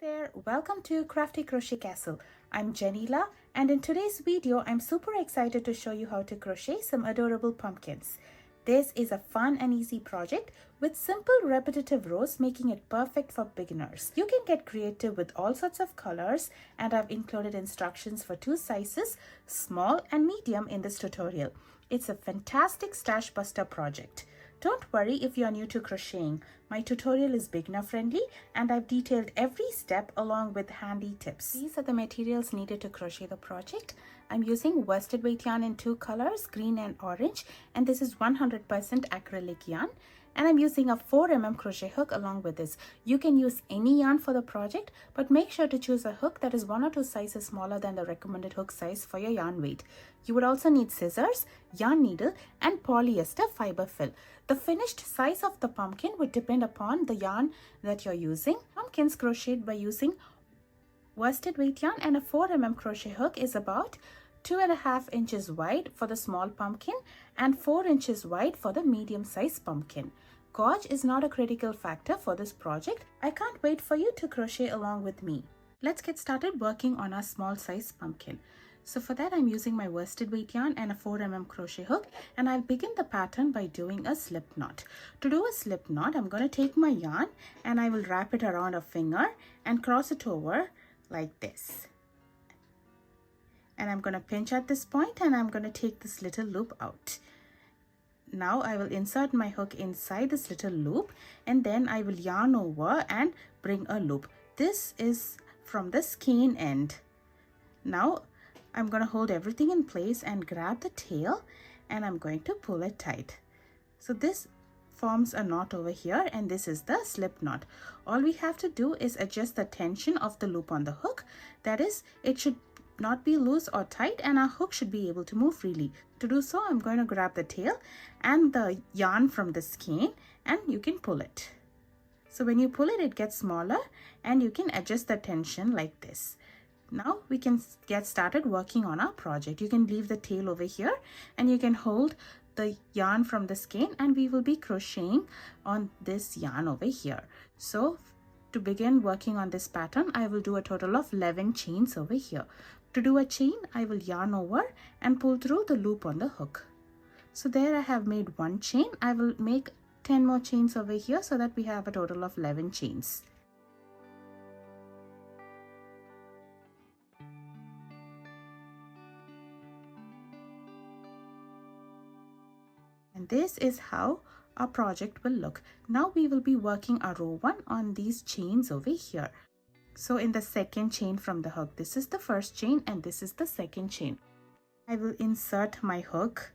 there, welcome to Crafty Crochet Castle. I'm Janila, and in today's video I'm super excited to show you how to crochet some adorable pumpkins. This is a fun and easy project with simple repetitive rows, making it perfect for beginners. You can get creative with all sorts of colors, and I've included instructions for two sizes, small and medium, in this tutorial. It's a fantastic stash buster project. Don't worry if you are new to crocheting. My tutorial is beginner friendly and I've detailed every step along with handy tips. These are the materials needed to crochet the project. I'm using worsted weight yarn in two colors, green and orange, and this is 100% acrylic yarn. And I'm using a 4mm crochet hook along with this. You can use any yarn for the project, but make sure to choose a hook that is 1 or 2 sizes smaller than the recommended hook size for your yarn weight. You would also need scissors, yarn needle, and polyester fiberfill. The finished size of the pumpkin would depend upon the yarn that you're using. Pumpkins crocheted by using worsted weight yarn and a 4mm crochet hook is about 2.5 inches wide for the small pumpkin and 4 inches wide for the medium size pumpkin. Gauge is not a critical factor for this project. I can't wait for you to crochet along with me. Let's get started working on our small size pumpkin. So for that I'm using my worsted weight yarn and a 4mm crochet hook, and I'll begin the pattern by doing a slip knot. To do a slip knot, I'm going to take my yarn and I will wrap it around a finger and cross it over like this. And I'm going to pinch at this point and I'm going to take this little loop out. Now I will insert my hook inside this little loop and then I will yarn over and bring a loop. This is from the skein end. Now I'm going to hold everything in place and grab the tail and I'm going to pull it tight. So this forms a knot over here and this is the slip knot. All we have to do is adjust the tension of the loop on the hook. That is, it should not be loose or tight and our hook should be able to move freely. To do so, I'm going to grab the tail and the yarn from the skein and you can pull it. So when you pull it, it gets smaller and you can adjust the tension like this. Now we can get started working on our project. You can leave the tail over here and you can hold the yarn from the skein and we will be crocheting on this yarn over here. So to begin working on this pattern, I will do a total of 11 chains over here. To do a chain, I will yarn over and pull through the loop on the hook. So there I have made 1 chain. I will make 10 more chains over here so that we have a total of 11 chains. And this is how our project will look. Now we will be working a row 1 on these chains over here. So in the second chain from the hook, this is the first chain and this is the second chain. I will insert my hook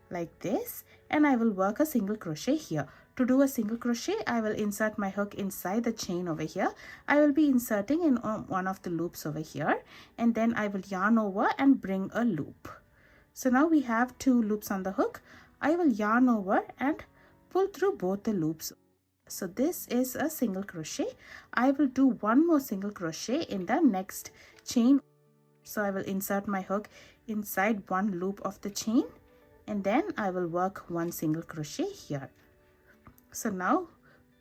like this and I will work a single crochet here. To do a single crochet, I will insert my hook inside the chain over here. I will be inserting in one of the loops over here and then I will yarn over and bring a loop. So now we have 2 loops on the hook. I will yarn over and pull through both the loops. So this is a single crochet. I will do 1 more single crochet in the next chain. So I will insert my hook inside 1 loop of the chain and then I will work 1 single crochet here. So now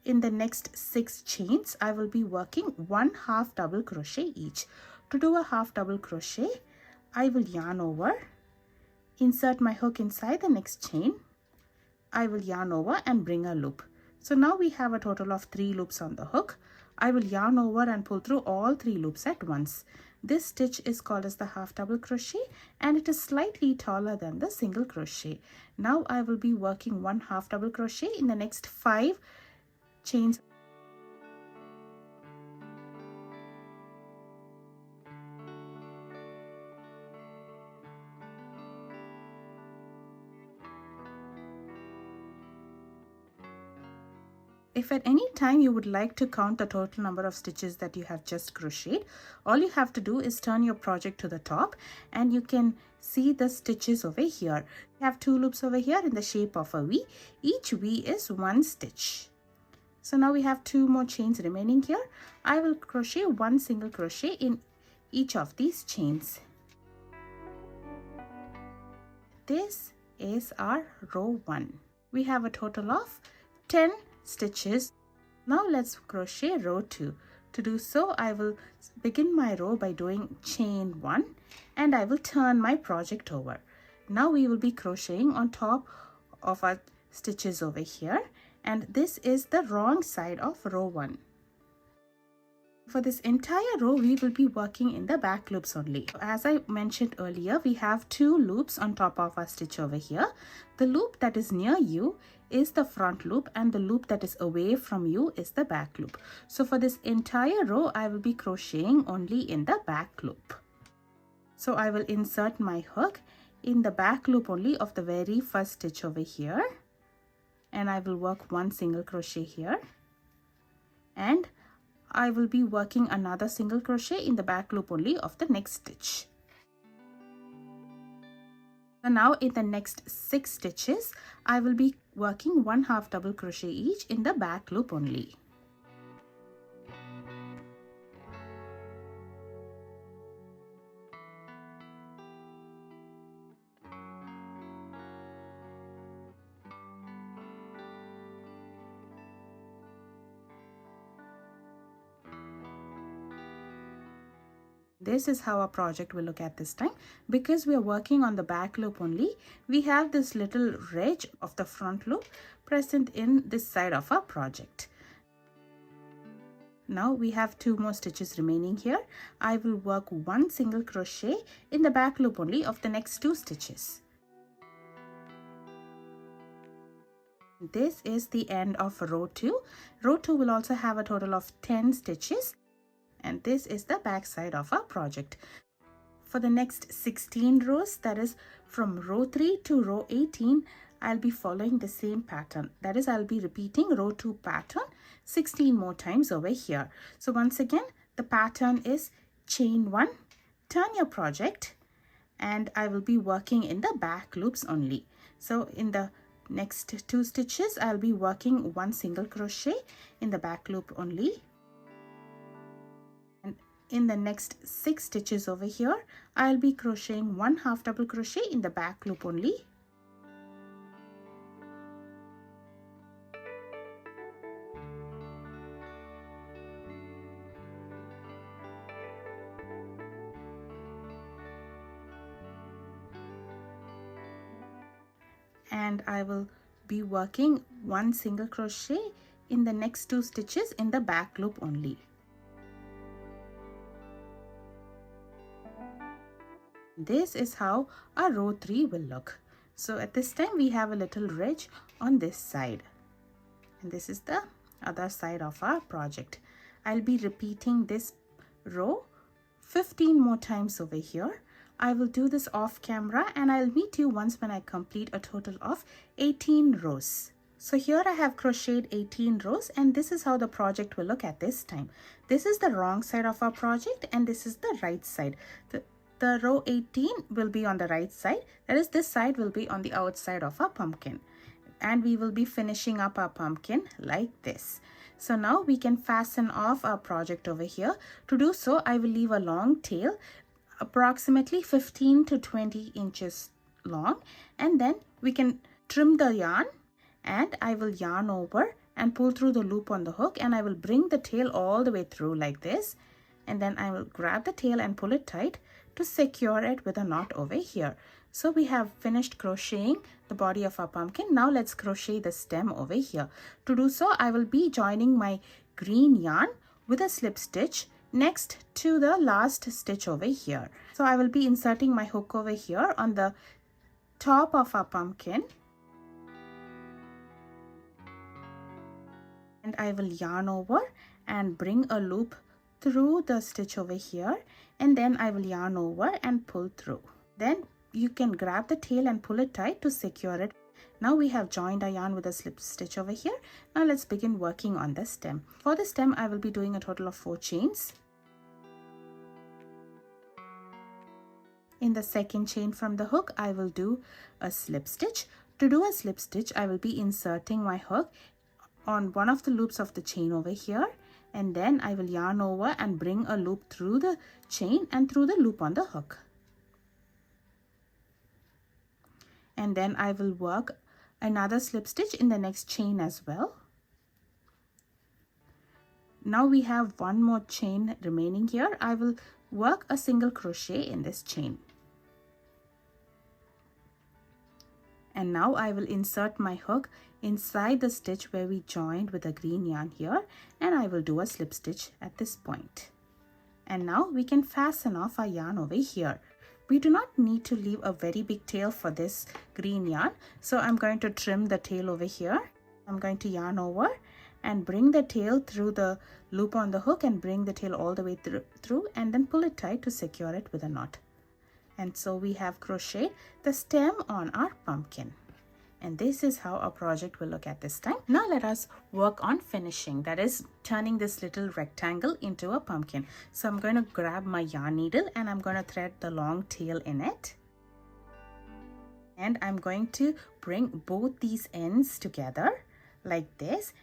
in the next 6 chains, I will be working 1 half double crochet each. To do a half double crochet, I will yarn over, insert my hook inside the next chain. I will yarn over and bring a loop. So now we have a total of 3 loops on the hook. I will yarn over and pull through all 3 loops at once. This stitch is called as the half double crochet and it is slightly taller than the single crochet. Now I will be working 1 half double crochet in the next 5 chains. If at any time you would like to count the total number of stitches that you have just crocheted, all you have to do is turn your project to the top and you can see the stitches over here. You have 2 loops over here in the shape of a V. Each V is 1 stitch. So now we have 2 more chains remaining here. I will crochet 1 single crochet in each of these chains. This is our row 1. We have a total of 10 stitches. Now let's crochet row 2. To do so, I will begin my row by doing chain 1 and I will turn my project over. Now we will be crocheting on top of our stitches over here, and this is the wrong side of row 1. For this entire row, we will be working in the back loops only. As I mentioned earlier, we have 2 loops on top of our stitch over here. The loop that is near you is the front loop and the loop that is away from you is the back loop. So for this entire row, I will be crocheting only in the back loop. So I will insert my hook in the back loop only of the very first stitch over here, and I will work 1 single crochet here, and I will be working another single crochet in the back loop only of the next stitch. And now in the next 6 stitches, I will be working 1 half double crochet each in the back loop only. This is how our project will look at this time. Because we are working on the back loop only, we have this little ridge of the front loop present in this side of our project. Now we have 2 more stitches remaining here. I will work 1 single crochet in the back loop only of the next 2 stitches. This is the end of row 2. Row 2 will also have a total of 10 stitches. And this is the back side of our project. For the next 16 rows, that is from row 3 to row 18, I'll be following the same pattern. That is, I'll be repeating row 2 pattern 16 more times over here. So once again, the pattern is chain 1, turn your project, and I will be working in the back loops only. So in the next 2 stitches, I'll be working 1 single crochet in the back loop only. In the next 6 stitches over here, I'll be crocheting 1 half double crochet in the back loop only. And I will be working 1 single crochet in the next 2 stitches in the back loop only. This is how our row 3 will look. So at this time we have a little ridge on this side, and this is the other side of our project. I'll be repeating this row 15 more times over here. I will do this off camera and I'll meet you once when I complete a total of 18 rows. So here I have crocheted 18 rows, and this is how the project will look at this time. This is the wrong side of our project and this is the right side. The row 18 will be on the right side, that is, this side will be on the outside of our pumpkin, and we will be finishing up our pumpkin like this. So now we can fasten off our project over here. To do so, I will leave a long tail approximately 15 to 20 inches long, and then we can trim the yarn, and I will yarn over and pull through the loop on the hook, and I will bring the tail all the way through like this, and then I will grab the tail and pull it tight to secure it with a knot over here. So we have finished crocheting the body of our pumpkin. Now let's crochet the stem over here. To do so, I will be joining my green yarn with a slip stitch next to the last stitch over here. So I will be inserting my hook over here on the top of our pumpkin, and I will yarn over and bring a loop through the stitch over here, and then I will yarn over and pull through. Then you can grab the tail and pull it tight to secure it. Now we have joined our yarn with a slip stitch over here. Now let's begin working on the stem. For the stem, I will be doing a total of 4 chains. In the second chain from the hook, I will do a slip stitch. To do a slip stitch, I will be inserting my hook on one of the loops of the chain over here, and then I will yarn over and bring a loop through the chain and through the loop on the hook. And then I will work another slip stitch in the next chain as well. Now we have one more chain remaining here. I will work a single crochet in this chain. And now I will insert my hook inside the stitch where we joined with the green yarn here, and I will do a slip stitch at this point. And now we can fasten off our yarn over here. We do not need to leave a very big tail for this green yarn, so I'm going to trim the tail over here. I'm going to yarn over and bring the tail through the loop on the hook and bring the tail all the way through and then pull it tight to secure it with a knot. And so we have crocheted the stem on our pumpkin. And this is how our project will look at this time. Now let us work on finishing, that is turning this little rectangle into a pumpkin. So I'm going to grab my yarn needle and I'm going to thread the long tail in it. And I'm going to bring both these ends together like this,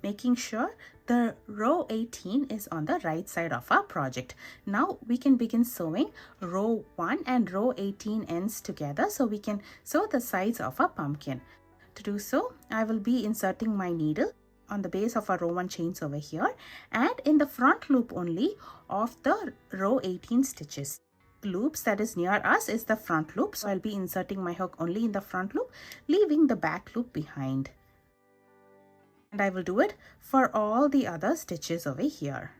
making sure the row 18 is on the right side of our project. Now we can begin sewing row 1 and row 18 ends together so we can sew the sides of our pumpkin. To do so, I will be inserting my needle on the base of our row 1 chains over here and in the front loop only of the row 18 stitches. The loops that is near us is the front loop, so I'll be inserting my hook only in the front loop, leaving the back loop behind. And I will do it for all the other stitches over here.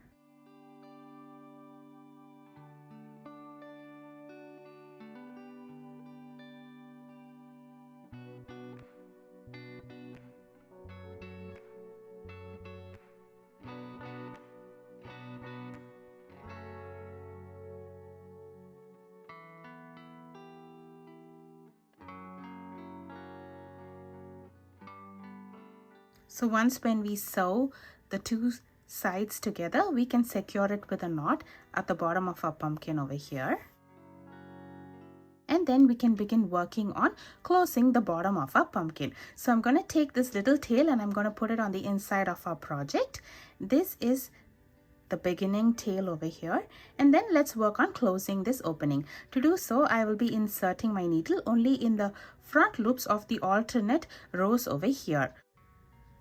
So once when we sew the two sides together, we can secure it with a knot at the bottom of our pumpkin over here. And then we can begin working on closing the bottom of our pumpkin. So I'm going to take this little tail and I'm going to put it on the inside of our project. This is the beginning tail over here, and then let's work on closing this opening. To do so, I will be inserting my needle only in the front loops of the alternate rows over here.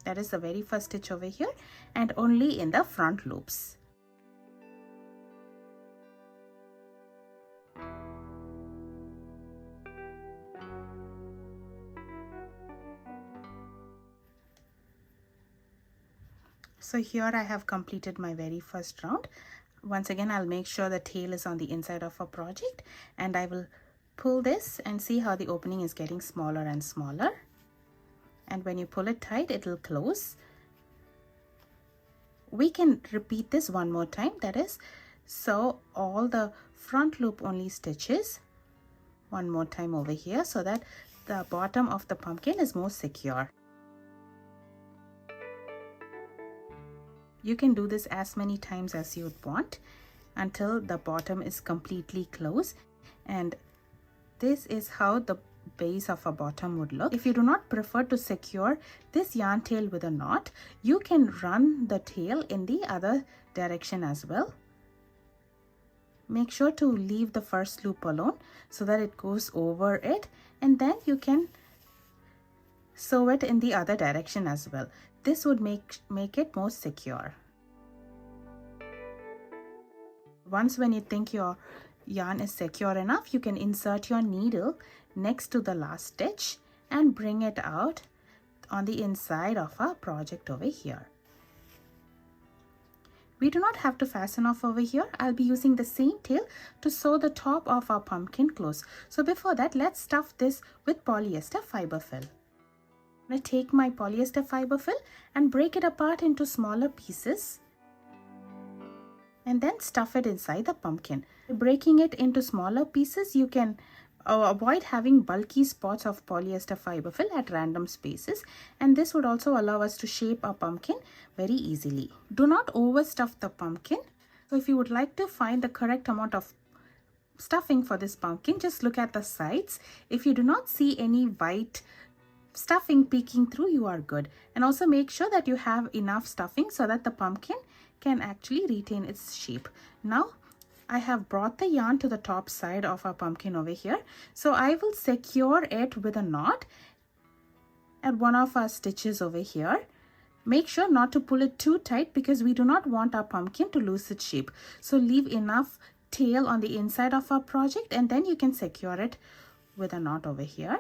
That is the very first stitch over here and only in the front loops. So here I have completed my very first round. Once again, I'll make sure the tail is on the inside of our project and I will pull this and see how the opening is getting smaller and smaller. And when you pull it tight, it will close. We can repeat this one more time, that is, sew all the front loop only stitches one more time over here so that the bottom of the pumpkin is more secure. You can do this as many times as you would want until the bottom is completely closed, and this is how the base of a bottom would look. If you do not prefer to secure this yarn tail with a knot, you can run the tail in the other direction as well. Make sure to leave the first loop alone so that it goes over it, and then you can sew it in the other direction as well. This would make it more secure. Once when you think your yarn is secure enough, you can insert your needle next to the last stitch and bring it out on the inside of our project over here. We do not have to fasten off over here. I'll be using the same tail to sew the top of our pumpkin close. So before that, let's stuff this with polyester fiberfill. I'm going to take my polyester fiberfill and break it apart into smaller pieces and then stuff it inside the pumpkin. By breaking it into smaller pieces, you can avoid having bulky spots of polyester fiberfill at random spaces, and this would also allow us to shape our pumpkin very easily. Do not overstuff the pumpkin. So if you would like to find the correct amount of stuffing for this pumpkin, just look at the sides. If you do not see any white stuffing peeking through, you are good. And also make sure that you have enough stuffing so that the pumpkin can actually retain its shape. Now I have brought the yarn to the top side of our pumpkin over here. So I will secure it with a knot at one of our stitches over here Make sure not to pull it too tight because we do not want our pumpkin to lose its shape. So leave enough tail on the inside of our project, and then you can secure it with a knot over here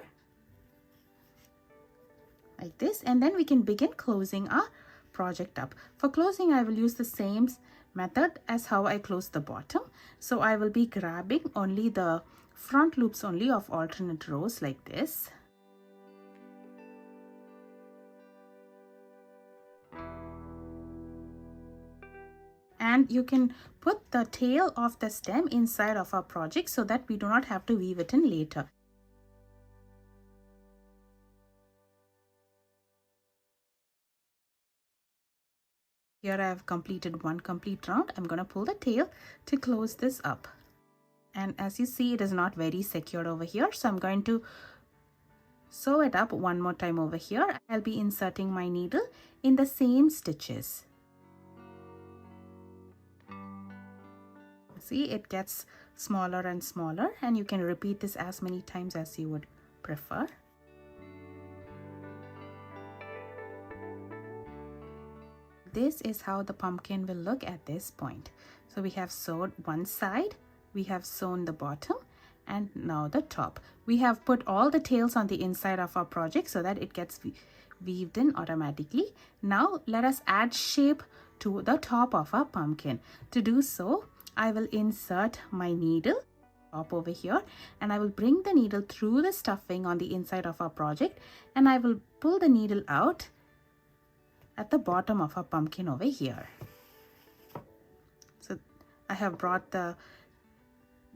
like this, and then we can begin closing our project up. For closing, I will use the same method as how I close the bottom. So I will be grabbing only the front loops only of alternate rows like this. And you can put the tail of the stem inside of our project so that we do not have to weave it in later. Here I have completed one complete round. I'm going to pull the tail to close this up. And as you see, it is not very secured over here. So I'm going to sew it up one more time over here. I'll be inserting my needle in the same stitches. See, it gets smaller and smaller, and you can repeat this as many times as you would prefer. This is how the pumpkin will look at this point. So we have sewed one side, we have sewn the bottom, and now the top. We have put all the tails on the inside of our project so that it gets weaved in automatically. Now let us add shape to the top of our pumpkin. To do so, I will insert my needle up over here, and I will bring the needle through the stuffing on the inside of our project, and I will pull the needle out at the bottom of our pumpkin over here. So I have brought the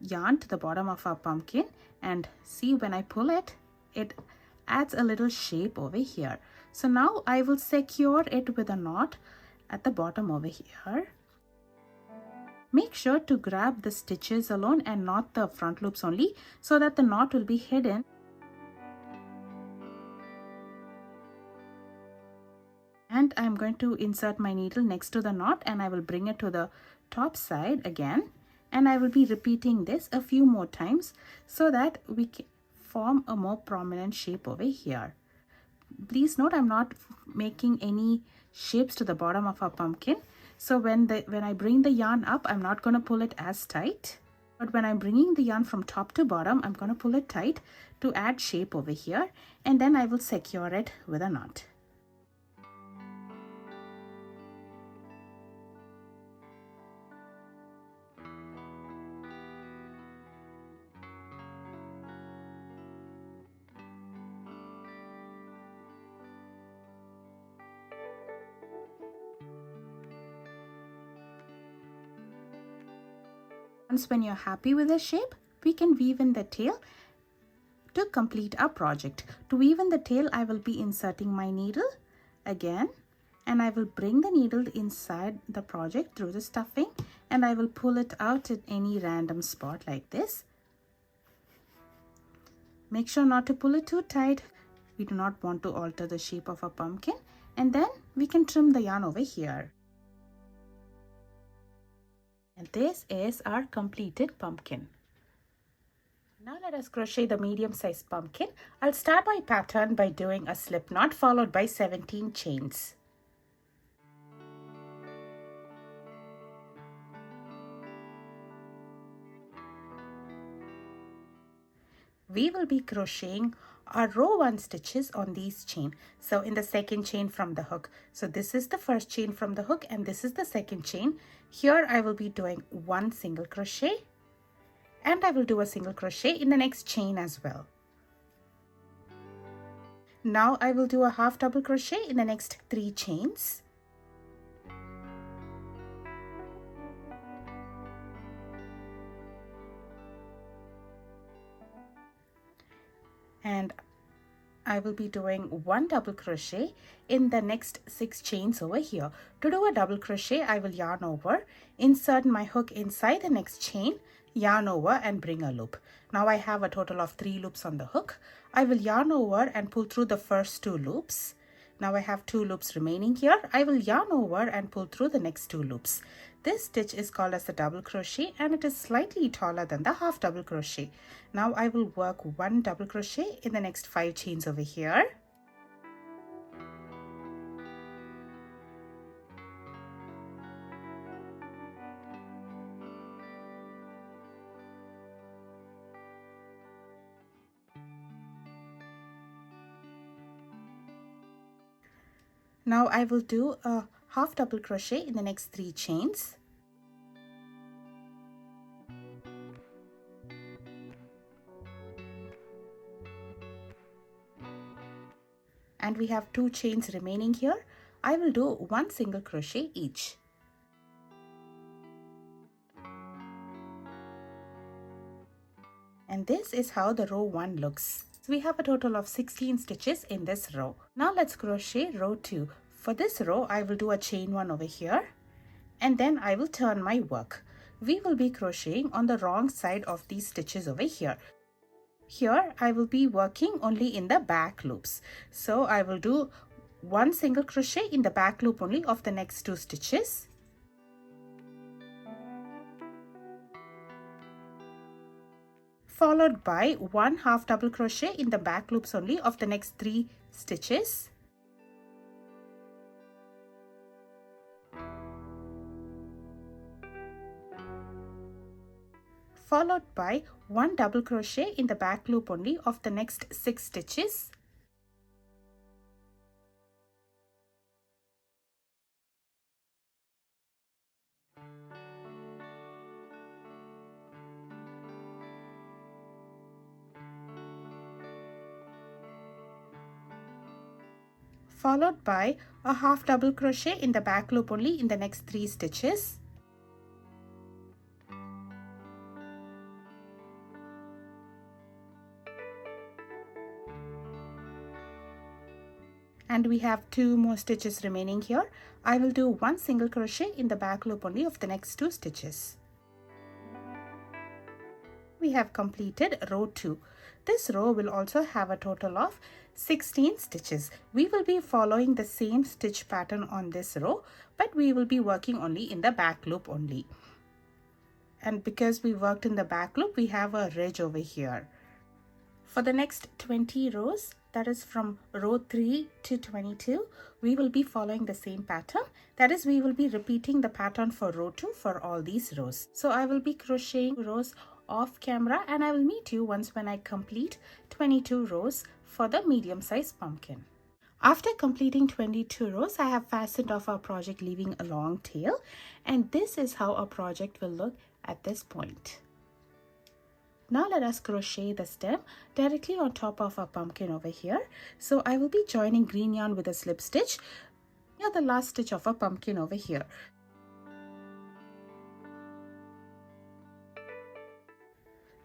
yarn to the bottom of our pumpkin, and see, when I pull it, it adds a little shape over here. So now I will secure it with a knot at the bottom over here. Make sure to grab the stitches alone and not the front loops only, so that the knot will be hidden. And I'm going to insert my needle next to the knot, and I will bring it to the top side again, and I will be repeating this a few more times so that we can form a more prominent shape over here. Please note, I'm not making any shapes to the bottom of our pumpkin. So when I bring the yarn up, I'm not going to pull it as tight. But when I'm bringing the yarn from top to bottom, I'm going to pull it tight to add shape over here. And then I will secure it with a knot. Once when you're happy with the shape, we can weave in the tail to complete our project. To weave in the tail, I will be inserting my needle again, and I will bring the needle inside the project through the stuffing, and I will pull it out at any random spot like this. Make sure not to pull it too tight. We do not want to alter the shape of a pumpkin, and then we can trim the yarn over here. And this is our completed pumpkin. Now let us crochet the medium-sized pumpkin. I'll start my pattern by doing a slip knot followed by 17 chains. We will be crocheting our row 1 stitches on these chain. So in the second chain from the hook. So this is the first chain from the hook, and this is the second chain. Here I will be doing 1 single crochet, and I will do a single crochet in the next chain as well. Now I will do a half double crochet in the next 3 chains. And I will be doing 1 double crochet in the next 6 chains over here. To do a double crochet, I will yarn over, insert my hook inside the next chain, yarn over and bring a loop. Now I have a total of 3 loops on the hook. I will yarn over and pull through the first 2 loops. Now I have 2 loops remaining here. I will yarn over and pull through the next 2 loops. This stitch is called as the double crochet, and it is slightly taller than the half double crochet. Now I will work 1 double crochet in the next 5 chains over here. Now I will do a half double crochet in the next 3 chains. And we have 2 chains remaining here. I will do 1 single crochet each. And this is how the row 1 looks. So we have a total of 16 stitches in this row. Now let's crochet row 2. For this row, I will do a chain 1 over here, and then I will turn my work. We will be crocheting on the wrong side of these stitches over here. Here I will be working only in the back loops. So I will do 1 single crochet in the back loop only of the next 2 stitches. Followed by 1 half double crochet in the back loops only of the next 3 stitches. Followed by 1 double crochet in the back loop only of the next 6 stitches. Followed by a half double crochet in the back loop only in the next 3 stitches. And we have 2 more stitches remaining here. I will do 1 single crochet in the back loop only of the next 2 stitches. We have completed row 2. This row will also have a total of 16 stitches. We will be following the same stitch pattern on this row, but we will be working only in the back loop only. And because we worked in the back loop, we have a ridge over here. For the next 20 rows, that is from row 3 to 22, we will be following the same pattern. That is, we will be repeating the pattern for row 2 for all these rows. So I will be crocheting rows off camera, and I will meet you once when I complete 22 rows for the medium size pumpkin. After completing 22 rows, I have fastened off our project, leaving a long tail, and this is how our project will look at this point. Now let us crochet the stem directly on top of our pumpkin over here. So I will be joining green yarn with a slip stitch near the last stitch of our pumpkin over here.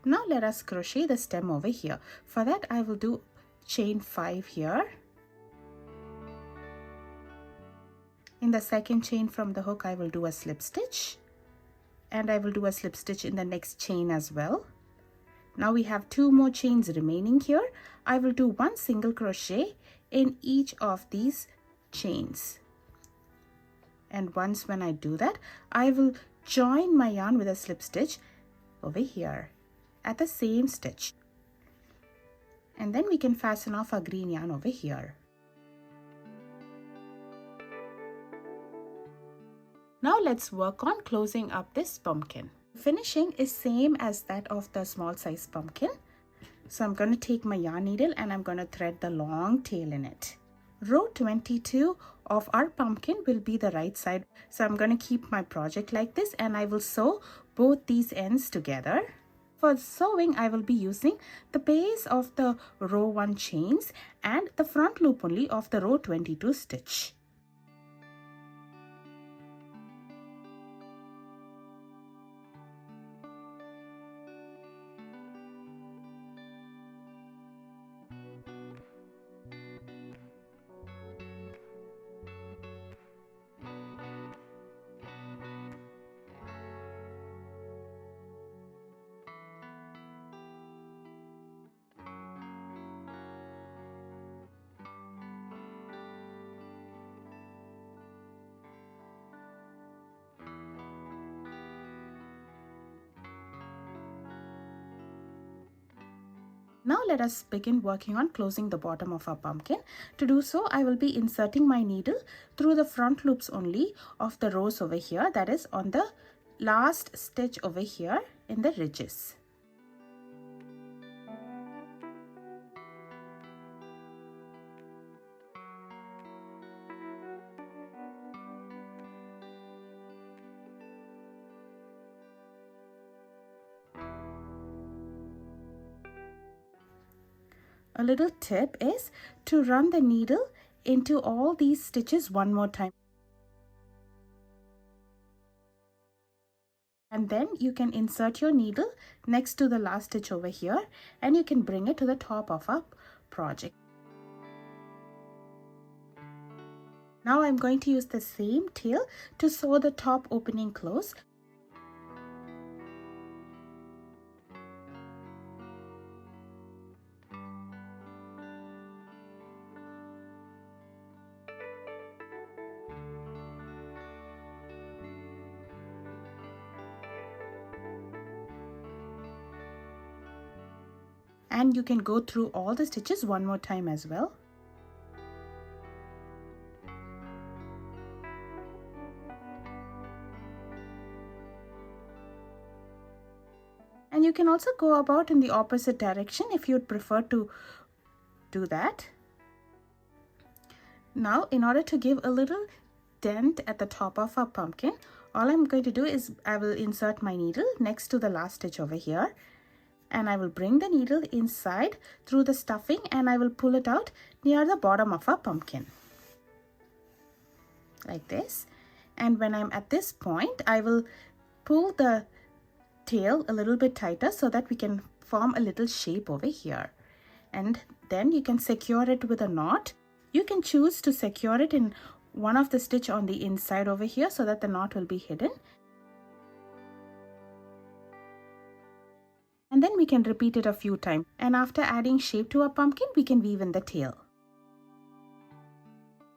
Now let us crochet the stem over here. For that I will do chain 5 here. In the second chain from the hook, I will do a slip stitch, and I will do a slip stitch in the next chain as well. Now we have 2 more chains remaining here. I will do 1 single crochet in each of these chains. And once when I do that, I will join my yarn with a slip stitch over here at the same stitch. And then we can fasten off our green yarn over here. Now let's work on closing up this pumpkin. Finishing is same as that of the small size pumpkin. So I'm going to take my yarn needle and I'm going to thread the long tail in it. Row 22 of our pumpkin will be the right side. So I'm going to keep my project like this, and I will sew both these ends together. For sewing, I will be using the base of the row 1 chains and the front loop only of the row 22 stitch. Now let us begin working on closing the bottom of our pumpkin. To do so, I will be inserting my needle through the front loops only of the rows over here, that is on the last stitch over here in the ridges. a little tip is to run the needle into all these stitches one more time. And then you can insert your needle next to the last stitch over here, and you can bring it to the top of our project. Now I'm going to use the same tail to sew the top opening close. And you can go through all the stitches one more time as well. And you can also go about in the opposite direction if you'd prefer to do that. Now, in order to give a little dent at the top of our pumpkin, all I'm going to do is I will insert my needle next to the last stitch over here. And I will bring the needle inside through the stuffing, and I will pull it out near the bottom of our pumpkin. Like this. And when I'm at this point, I will pull the tail a little bit tighter so that we can form a little shape over here. And then you can secure it with a knot. You can choose to secure it in one of the stitch on the inside over here so that the knot will be hidden. And then we can repeat it a few times. And after adding shape to our pumpkin, we can weave in the tail.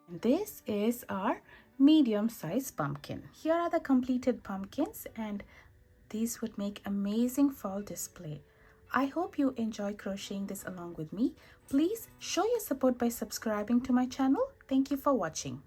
This is our medium-sized pumpkin. Here are the completed pumpkins, and these would make amazing fall display. I hope you enjoy crocheting this along with me. Please show your support by subscribing to my channel. Thank you for watching.